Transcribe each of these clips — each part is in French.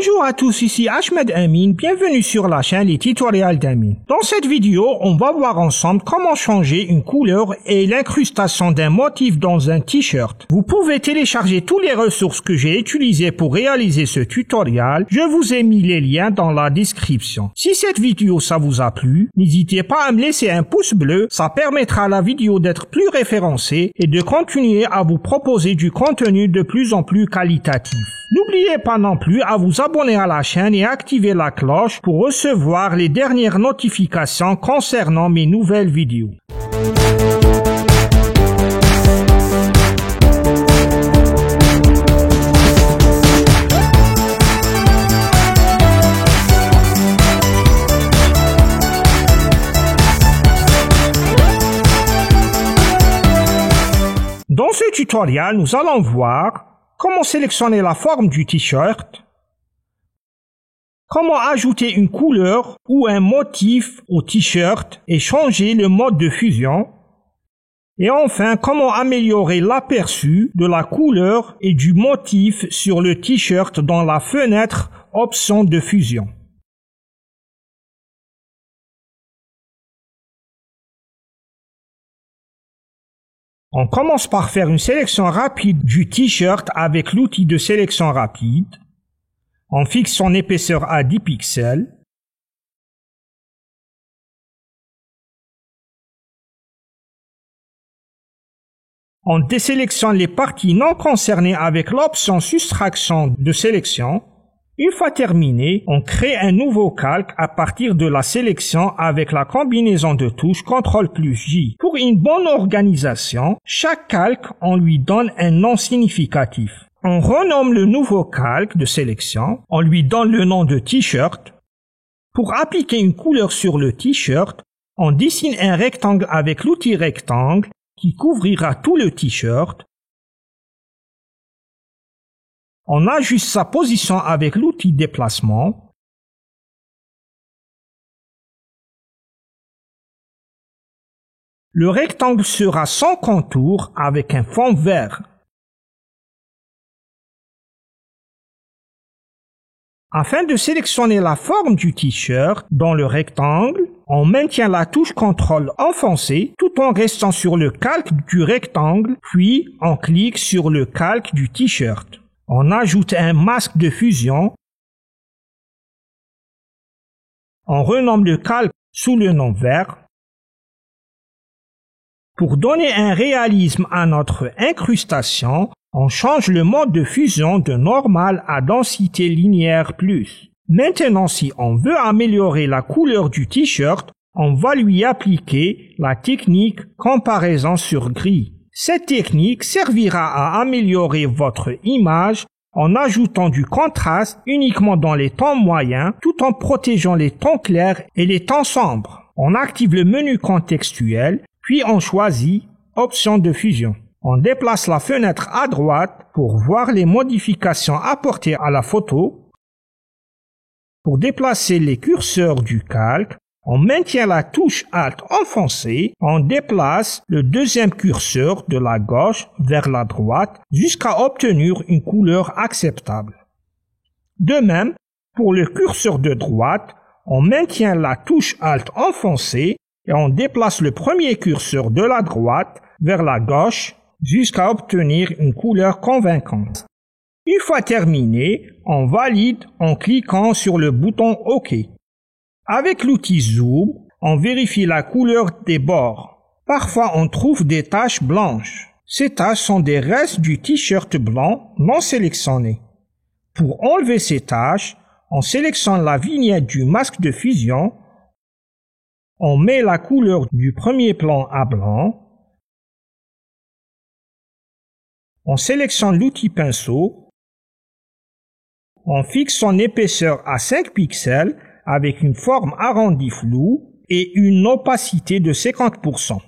Bonjour à tous, ici Ahmed Amin, bienvenue sur la chaîne Les Tutoriels d'Amin. Dans cette vidéo, on va voir ensemble comment changer une couleur et l'incrustation d'un motif dans un t-shirt. Vous pouvez télécharger toutes les ressources que j'ai utilisées pour réaliser ce tutoriel. Je vous ai mis les liens dans la description. Si cette vidéo ça vous a plu, n'hésitez pas à me laisser un pouce bleu, ça permettra à la vidéo d'être plus référencée et de continuer à vous proposer du contenu de plus en plus qualitatif. N'oubliez pas non plus à vous abonner à la chaîne et activer la cloche pour recevoir les dernières notifications concernant mes nouvelles vidéos. Dans ce tutoriel, nous allons voir comment sélectionner la forme du t-shirt, comment ajouter une couleur ou un motif au t-shirt et changer le mode de fusion, et enfin comment améliorer l'aperçu de la couleur et du motif sur le t-shirt dans la fenêtre Options de fusion. On commence par faire une sélection rapide du t-shirt avec l'outil de sélection rapide. On fixe son épaisseur à 10 pixels. On désélectionne les parties non concernées avec l'option soustraction de sélection. Une fois terminé, on crée un nouveau calque à partir de la sélection avec la combinaison de touches CTRL plus J. Pour une bonne organisation, chaque calque, on lui donne un nom significatif. On renomme le nouveau calque de sélection, on lui donne le nom de t-shirt. Pour appliquer une couleur sur le t-shirt, on dessine un rectangle avec l'outil rectangle qui couvrira tout le t-shirt. On ajuste sa position avec l'outil déplacement. Le rectangle sera sans contour avec un fond vert. Afin de sélectionner la forme du t-shirt dans le rectangle, on maintient la touche CTRL enfoncée tout en restant sur le calque du rectangle, puis on clique sur le calque du t-shirt. On ajoute un masque de fusion. On renomme le calque sous le nom vert. Pour donner un réalisme à notre incrustation, on change le mode de fusion de normal à densité linéaire plus. Maintenant, si on veut améliorer la couleur du t-shirt, on va lui appliquer la technique comparaison sur gris. Cette technique servira à améliorer votre image en ajoutant du contraste uniquement dans les tons moyens tout en protégeant les tons clairs et les tons sombres. On active le menu contextuel, puis on choisit Options de fusion. On déplace la fenêtre à droite pour voir les modifications apportées à la photo. Pour déplacer les curseurs du calque, on maintient la touche Alt enfoncée, on déplace le deuxième curseur de la gauche vers la droite jusqu'à obtenir une couleur acceptable. De même, pour le curseur de droite, on maintient la touche Alt enfoncée et on déplace le premier curseur de la droite vers la gauche jusqu'à obtenir une couleur convaincante. Une fois terminé, on valide en cliquant sur le bouton OK. Avec l'outil Zoom, on vérifie la couleur des bords. Parfois, on trouve des taches blanches. Ces taches sont des restes du t-shirt blanc non sélectionné. Pour enlever ces taches, on sélectionne la vignette du masque de fusion. On met la couleur du premier plan à blanc. On sélectionne l'outil pinceau. On fixe son épaisseur à 5 pixels avec une forme arrondie floue et une opacité de 50%.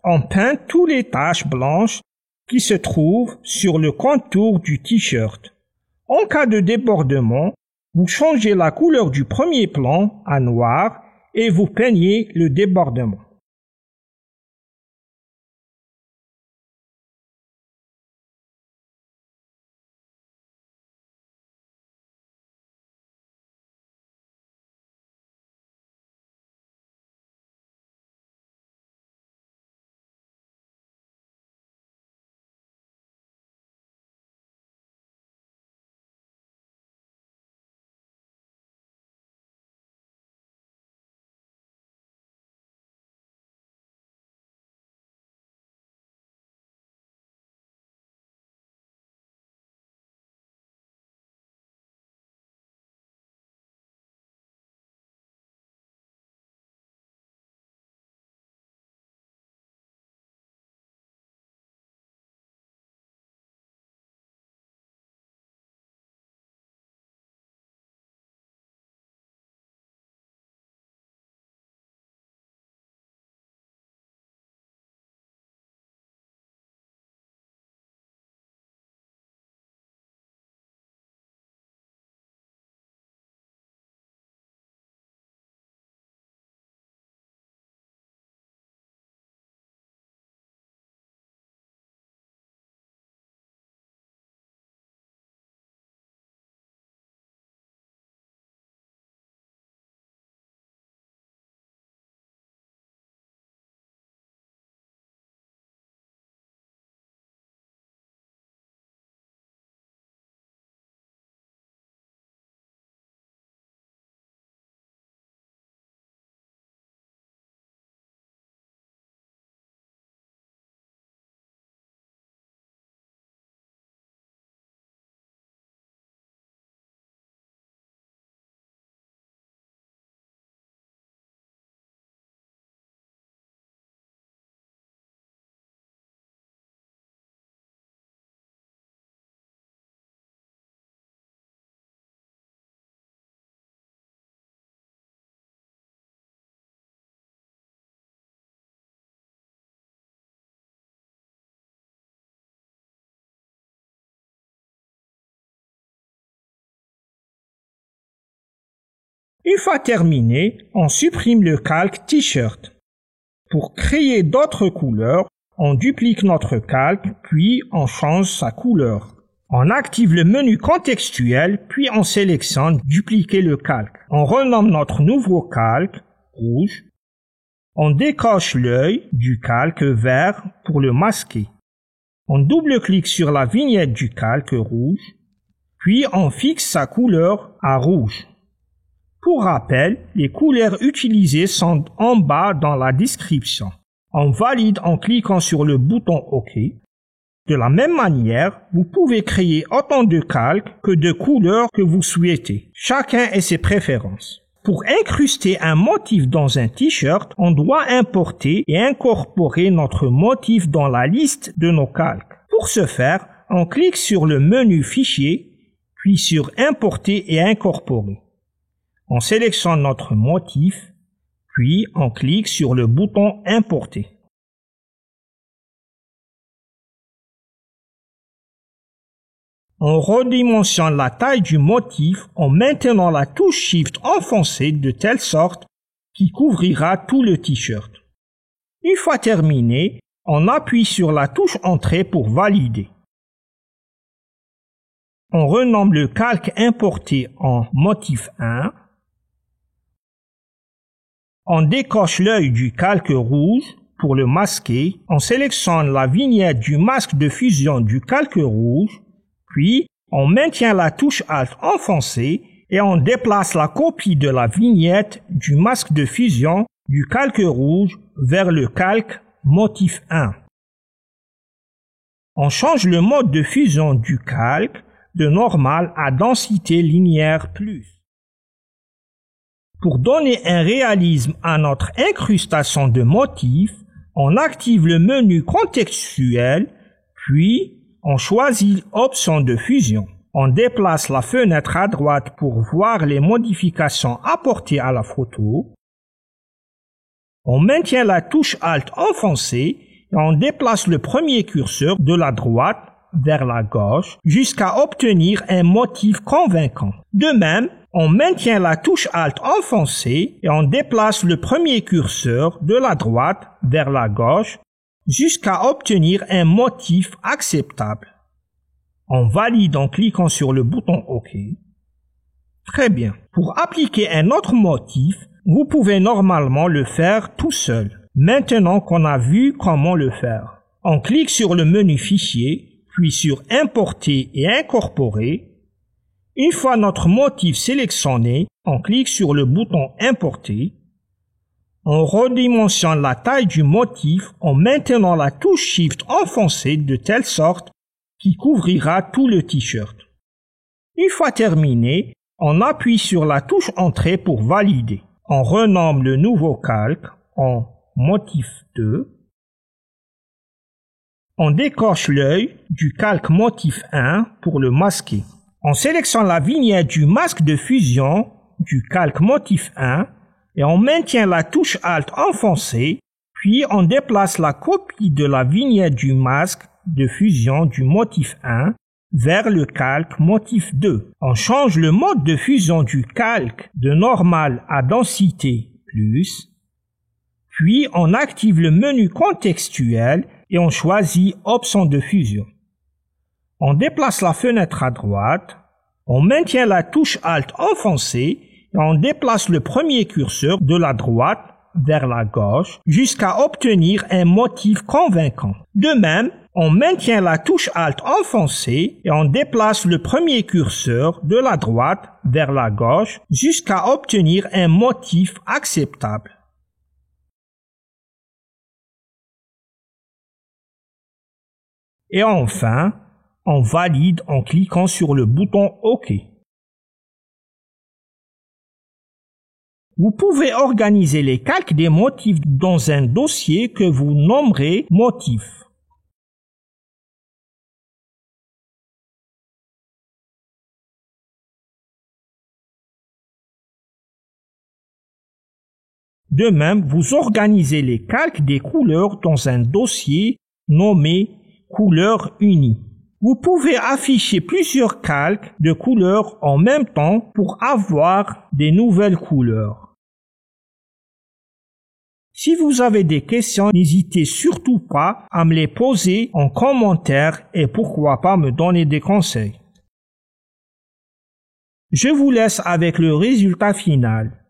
On peint toutes les taches blanches qui se trouvent sur le contour du t-shirt. En cas de débordement, vous changez la couleur du premier plan à noir et vous peignez le débordement. Une fois terminé, on supprime le calque T-shirt. Pour créer d'autres couleurs, on duplique notre calque, puis on change sa couleur. On active le menu contextuel, puis on sélectionne « Dupliquer le calque ». On renomme notre nouveau calque « Rouge ». On décoche l'œil du calque vert pour le masquer. On double-clique sur la vignette du calque rouge, puis on fixe sa couleur à rouge. Pour rappel, les couleurs utilisées sont en bas dans la description. On valide en cliquant sur le bouton OK. De la même manière, vous pouvez créer autant de calques que de couleurs que vous souhaitez. Chacun a ses préférences. Pour incruster un motif dans un t-shirt, on doit importer et incorporer notre motif dans la liste de nos calques. Pour ce faire, on clique sur le menu Fichier, puis sur Importer et incorporer. On sélectionne notre motif, puis on clique sur le bouton Importer. On redimensionne la taille du motif en maintenant la touche Shift enfoncée de telle sorte qu'il couvrira tout le t-shirt. Une fois terminé, on appuie sur la touche Entrée pour valider. On renomme le calque importé en motif 1. On décoche l'œil du calque rouge pour le masquer. On sélectionne la vignette du masque de fusion du calque rouge. Puis, on maintient la touche Alt enfoncée et on déplace la copie de la vignette du masque de fusion du calque rouge vers le calque motif 1. On change le mode de fusion du calque de normal à densité linéaire plus. Pour donner un réalisme à notre incrustation de motifs, on active le menu contextuel, puis on choisit Option de fusion. On déplace la fenêtre à droite pour voir les modifications apportées à la photo. On maintient la touche Alt enfoncée et on déplace le premier curseur de la droite vers la gauche jusqu'à obtenir un motif convaincant. De même, on maintient la touche Alt enfoncée et on déplace le premier curseur de la droite vers la gauche jusqu'à obtenir un motif acceptable. On valide en cliquant sur le bouton OK. Très bien. Pour appliquer un autre motif, vous pouvez normalement le faire tout seul. Maintenant qu'on a vu comment le faire, on clique sur le menu Fichier, puis sur Importer et incorporer. Une fois notre motif sélectionné, on clique sur le bouton Importer. On redimensionne la taille du motif en maintenant la touche Shift enfoncée de telle sorte qu'il couvrira tout le t-shirt. Une fois terminé, on appuie sur la touche Entrée pour valider. On renomme le nouveau calque en motif 2. On décoche l'œil du calque motif 1 pour le masquer. On sélectionne la vignette du masque de fusion du calque motif 1 et on maintient la touche Alt enfoncée, puis on déplace la copie de la vignette du masque de fusion du motif 1 vers le calque motif 2. On change le mode de fusion du calque de normal à densité plus, puis on active le menu contextuel et on choisit Option de fusion. On déplace la fenêtre à droite, on maintient la touche Alt enfoncée et on déplace le premier curseur de la droite vers la gauche jusqu'à obtenir un motif convaincant. De même, on maintient la touche Alt enfoncée et on déplace le premier curseur de la droite vers la gauche jusqu'à obtenir un motif acceptable. Et enfin, on valide en cliquant sur le bouton OK. Vous pouvez organiser les calques des motifs dans un dossier que vous nommerez motif. De même, vous organisez les calques des couleurs dans un dossier nommé couleurs unies. Vous pouvez afficher plusieurs calques de couleurs en même temps pour avoir des nouvelles couleurs. Si vous avez des questions, n'hésitez surtout pas à me les poser en commentaire et pourquoi pas me donner des conseils. Je vous laisse avec le résultat final.